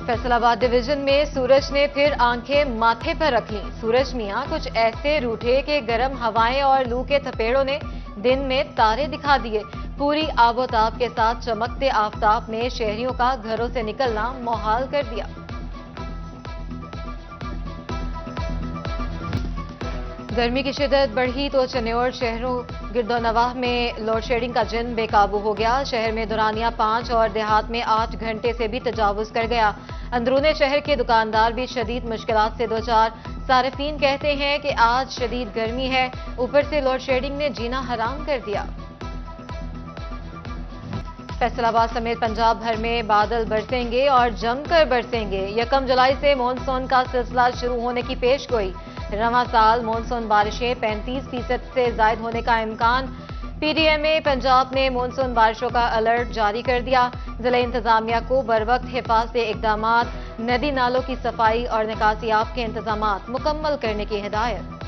फैसल आबाद डिवीजन में सूरज ने फिर आंखें माथे पर रख लीं। सूरज मियां कुछ ऐसे रूठे कि गर्म हवाएं और लू के थपेड़ों ने दिन में तारे दिखा दिए। पूरी आबोताब के साथ चमकते आफताब ने शहरियों का घरों से निकलना मुहाल कर दिया। गर्मी की शिद्दत बढ़ी तो चन्योर शहरों गिरदोनवाह में लोड शेडिंग का जिन बेकाबू हो गया। शहर में दुरानिया 5 और देहात में 8 घंटे से भी तजावुज कर गया। अंदरूने शहर के दुकानदार भी शदीद मुश्किलात से दो चार। सारिफीन कहते हैं कि आज शदीद गर्मी है, ऊपर से लोड शेडिंग ने जीना हराम कर दिया। फैसलाबाद समेत पंजाब भर में बादल बरसेंगे और जमकर बरसेंगे। 1 जुलाई से मानसून का सिलसिला शुरू होने की पेशगोई। रवां साल मानसून बारिशें 35% से जायद होने का इम्कान। पीडीएमए पंजाब ने मानसून बारिशों का अलर्ट जारी कर दिया। जिला इंतजामिया को बरवक्त हिफाजती इकदामात, नदी नालों की सफाई और निकासियाब के इंतजामात मुकम्मल करने की हिदायत।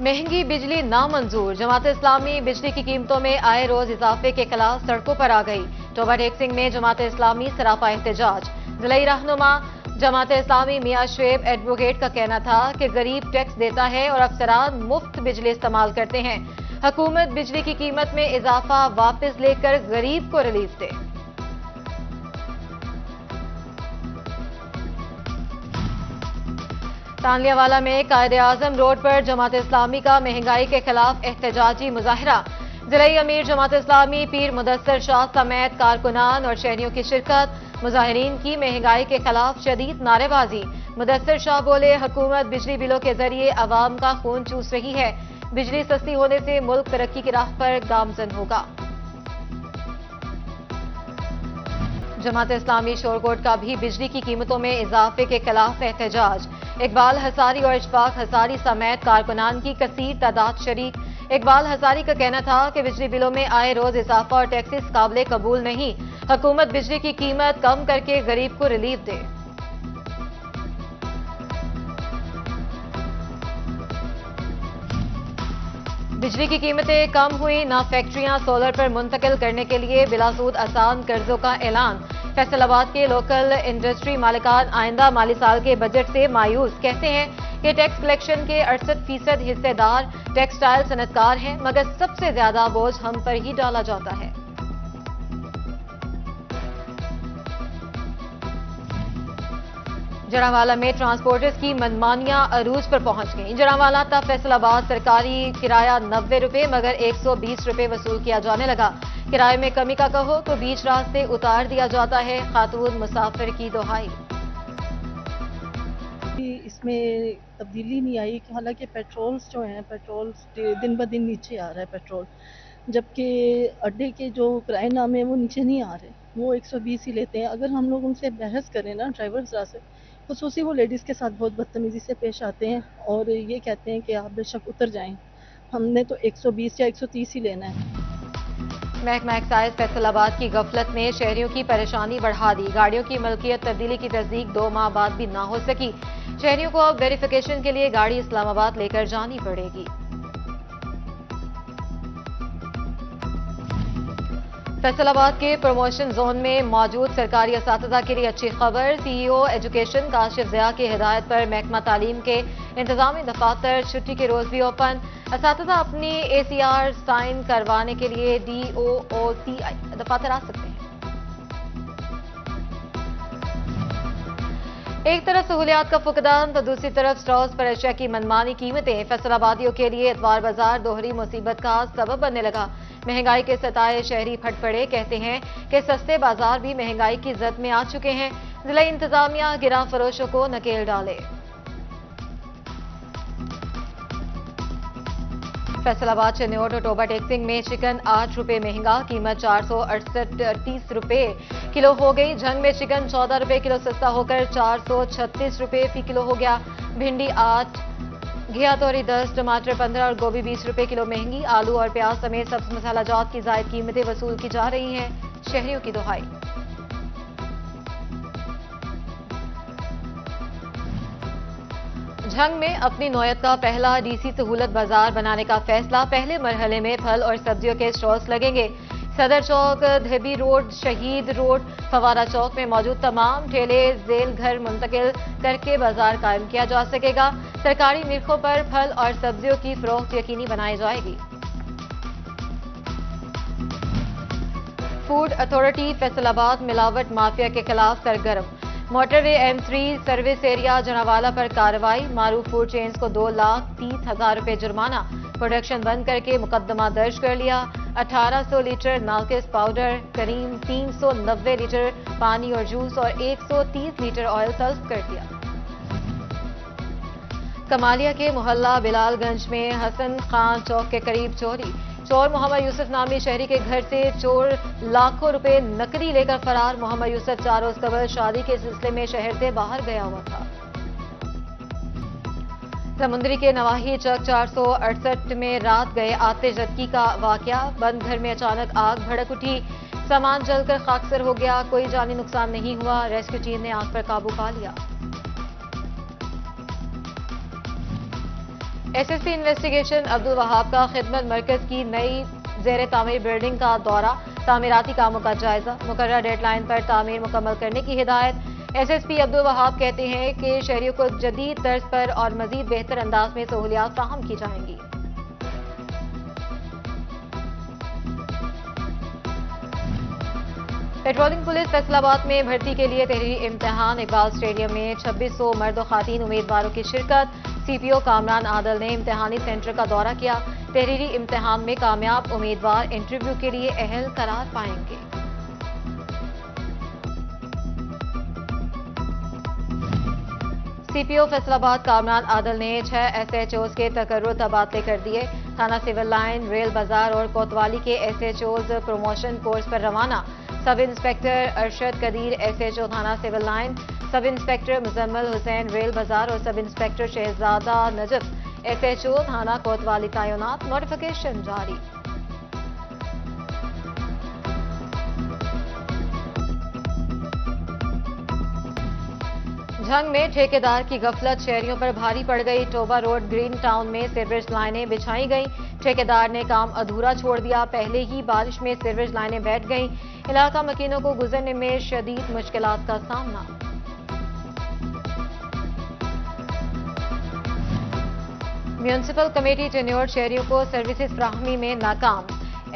महंगी बिजली नामंजूर। जमात इस्लामी बिजली की कीमतों में आए रोज इजाफे के खिलाफ सड़कों पर आ गई। टोबा टेक्सिंग में जमात इस्लामी सरापा एहतजाज। जिलाई रहनुमा जमात इस्लामी मियां शुएब एडवोकेट का कहना था कि गरीब टैक्स देता है और अफसरान मुफ्त बिजली इस्तेमाल करते हैं। हुकूमत बिजली की कीमत में इजाफा वापस लेकर गरीब को रिलीफ दे। तांलियावाला में कायदे-आजम रोड पर जमात इस्लामी का महंगाई के खिलाफ एहतजाजी मुजाहरा। जिलाई अमीर जमात इस्लामी पीर मुदस्सर शाह समेत कारकुनान और शहरियों की शिरकत। मुजाहिरीन की महंगाई के खिलाफ शदीद नारेबाजी। मुदस्सर शाह बोले, हुकूमत बिजली बिलों के जरिए अवाम का खून चूस रही है। बिजली सस्ती होने से मुल्क तरक्की की राह पर गामजन होगा। जमात इस्लामी शोरकोट का भी बिजली की कीमतों में इजाफे के खिलाफ एहतजाज। इकबाल हसारी और इशफाक हसारी समेत कारकुनान की कसीर तादाद शरीक। इकबाल हसारी का कहना था कि बिजली बिलों में आए रोज इजाफा और टैक्सेस काबिल कबूल नहीं। हुकूमत बिजली की कीमत कम करके गरीब को रिलीफ दे। बिजली की कीमतें कम हुई, ना फैक्ट्रियां सोलर पर मुंतकिल करने के लिए बिलासूद आसान कर्जों का ऐलान। फैसलाबाद के लोकल इंडस्ट्री मालिकान आइंदा माली साल के बजट से मायूस। कहते हैं कि टैक्स कलेक्शन के 68% हिस्सेदार टेक्सटाइल सनतकार हैं, मगर सबसे ज्यादा बोझ हम पर ही डाला जाता है। जड़ावाला में ट्रांसपोर्टर्स की मनमानियां अरूज पर पहुंच गईं। जड़ावाला तक फैसलाबाद सरकारी किराया 90 रुपए मगर 120 रुपए वसूल किया जाने लगा। किराए में कमी का कहो तो बीच रास्ते उतार दिया जाता है। खातून मुसाफिर की दुहाई। इसमें तब्दीली नहीं आई, हालांकि पेट्रोल्स जो हैं, पेट्रोल दिन ब दिन नीचे आ रहा है पेट्रोल, जबकि अड्डे के जो किराएनामे हैं वो नीचे नहीं आ रहे, वो 120 ही लेते हैं। अगर हम लोग उनसे बहस करें ना ड्राइवर से, खुसूसी वो लेडीज़ के साथ बहुत बदतमीज़ी से पेश आते हैं और ये कहते हैं कि आप बेशक उतर जाएं, हमने तो 120 या 130 ही लेना है। महकमा एक्साइज फैसलाबाद की गफलत ने शहरियों की परेशानी बढ़ा दी। गाड़ियों की मलकियत तब्दीली की तस्दीक 2 माह बाद भी ना हो सकी। शहरियों को अब वेरिफिकेशन के लिए गाड़ी इस्लामाबाद लेकर जानी पड़ेगी। फैसलाबाद के प्रमोशन जोन में मौजूद सरकारी असातिज़ा के लिए अच्छी खबर। सीईओ एजुकेशन काशिफ ज़िया की हिदायत पर महकमा तालीम के इंतजामी दफातर छुट्टी के रोज भी ओपन। असातिज़ा अपनी ACR साइन करवाने के लिए DOOCI दफातर आ सकते हैं। एक तरफ सहूलियात का फुकदान तो दूसरी तरफ स्टॉल्स पर अशिया की मनमानी कीमतें। फैसलाबादियों के लिए इतवार बाजार दोहरी मुसीबत का सबब बनने लगा। महंगाई के सताए शहरी फट पड़े। कहते हैं कि सस्ते बाजार भी महंगाई की जद में आ चुके हैं। जिला इंतजामिया गिरा फरोशों को नकेल डाले। फैसलाबाद चन्योट और टोबा टेक्सिंग में चिकन 8 रुपए महंगा, कीमत 438 रुपए किलो हो गई। झंग में चिकन 14 रुपए किलो सस्ता होकर 436 रुपए फी किलो हो गया। भिंडी 8, घिया तोरी 10, टमाटर 15 और गोभी 20 रुपए किलो महंगी। आलू और प्याज समेत सब्ज मसाला जात की जायद कीमतें वसूल की जा रही हैं। शहरियों की दुहाई। جھنگ میں اپنی نوعیت کا پہلا ڈی سی سہولت بازار بنانے کا فیصلہ، پہلے مرحلے میں پھل اور سبزیوں کے اسٹالز لگیں گے۔ صدر چوک، دھیبی روڈ، شہید روڈ، فوارہ چوک میں موجود تمام ٹھیلے ذیل گھر منتقل کر کے بازار قائم کیا جا سکے گا۔ سرکاری نرخوں پر پھل اور سبزیوں کی فروخت یقینی بنائی جائے گی۔ فوڈ اتھارٹی فیصل آباد ملاوٹ مافیا کے خلاف سرگرم، موٹر وے M3 سروس ایریا جناوالہ پر کارروائی، معروف فوڈ چینز کو 2,30,000 روپے جرمانہ، پروڈکشن بند کر کے مقدمہ درج کر لیا۔ 1800 لیٹر نالکس پاؤڈر، کریم، 390 لیٹر پانی اور جوس اور 130 لیٹر آئل طلب کر دیا۔ کمالیہ کے محلہ بلال گنج میں حسن خان چوک کے قریب چوری، چور محمد یوسف نامی شہری کے گھر سے چور لاکھوں روپے نقدی لے کر فرار۔ محمد یوسف 4 روز قبل شادی کے سلسلے میں شہر سے باہر گیا ہوا تھا۔ سمندری کے نواحی چک 468 میں رات گئے آتش زدگی کا واقعہ، بند گھر میں اچانک آگ بھڑک اٹھی، سامان جل کر خاکسار ہو گیا، کوئی جانی نقصان نہیں ہوا، ریسکیو ٹیم نے آگ پر قابو پا لیا۔ SSP انویسٹیگیشن عبدالوہاب کا خدمت مرکز کی نئی زیر تعمیر بلڈنگ کا دورہ، تعمیراتی کاموں کا جائزہ، مقررہ ڈیڈ لائن پر تعمیر مکمل کرنے کی ہدایت۔ SSP عبدالوہاب کہتے ہیں کہ شہریوں کو جدید طرز پر اور مزید بہتر انداز میں سہولیات فراہم کی جائیں گی۔ پیٹرولنگ پولیس فیصل آباد میں بھرتی کے لیے تحریری امتحان، اقبال اسٹیڈیم میں 2600 مرد و خواتین امیدواروں کی شرکت۔ CPO کامران عادل نے امتحانی سینٹر کا دورہ کیا، تحریری امتحان میں کامیاب امیدوار انٹرویو کے لیے اہل قرار پائیں گے۔ CPO فیصل آباد کامران عادل نے 6 SHOs کے تقرر تبادلے کر دیے۔ تھانہ سول لائن، ریل بازار اور کوتوالی کے SHOs پروموشن کورس پر روانہ۔ Sub inspector Arshad Qadeer SHO تھانہ civil line, sub inspector Muzammil Hussain Rail Bazar اور sub inspector Shahzada Najaf SHO تھانہ کوتوالی تعینات، نوٹیفیکیشن جاری۔ جھنگ میں ٹھیکیدار کی غفلت، شہریوں پر بھاری پڑ گئی، ٹوبہ روڈ گرین ٹاؤن میں سیوریج لائنیں بچھائی گئیں، ٹھیکیدار نے کام ادھورا چھوڑ دیا، پہلے ہی بارش میں سیوریج لائنیں بیٹھ گئیں، علاقہ مکینوں کو گزرنے میں شدید مشکلات کا سامنا۔ میونسپل کمیٹی چنیوٹ شہریوں کو سروسز فراہمی میں ناکام،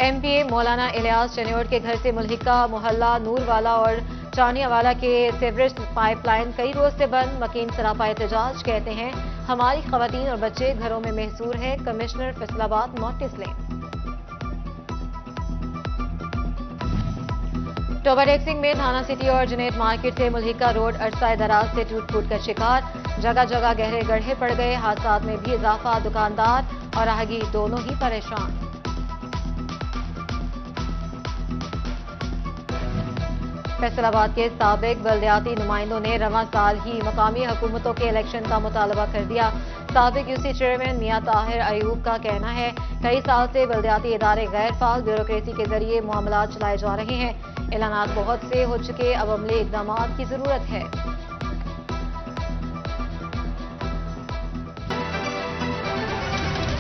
MPA مولانا الیاس چنیوٹ کے گھر سے ملحقہ محلہ نور والا اور چانیہ والا کے سیوریج پائپ لائن کئی روز سے بند، مکین سراپا احتجاج، کہتے ہیں ہماری خواتین اور بچے گھروں میں محصور ہیں، کمشنر فیصل آباد نوٹس لیں۔ ٹوبہ ریکسنگ میں تھانہ سٹی اور جنید مارکیٹ سے ملحقہ روڈ عرصہ دراز سے ٹوٹ پھوٹ کر شکار، جگہ جگہ گہرے گڑھے پڑ گئے، حادثات میں بھی اضافہ، دکاندار اور راہگیر دونوں ہی پریشان۔ فیصل آباد کے سابق بلدیاتی نمائندوں نے رواں سال ہی مقامی حکومتوں کے الیکشن کا مطالبہ کر دیا۔ سابق UC چیئرمین میاں طاہر ایوب کا کہنا ہے کئی سال سے بلدیاتی ادارے غیر فعال، بیوروکریسی کے ذریعے معاملات چلائے جا رہے ہیں، اعلانات بہت سے ہو چکے، اب عملی اقدامات کی ضرورت ہے۔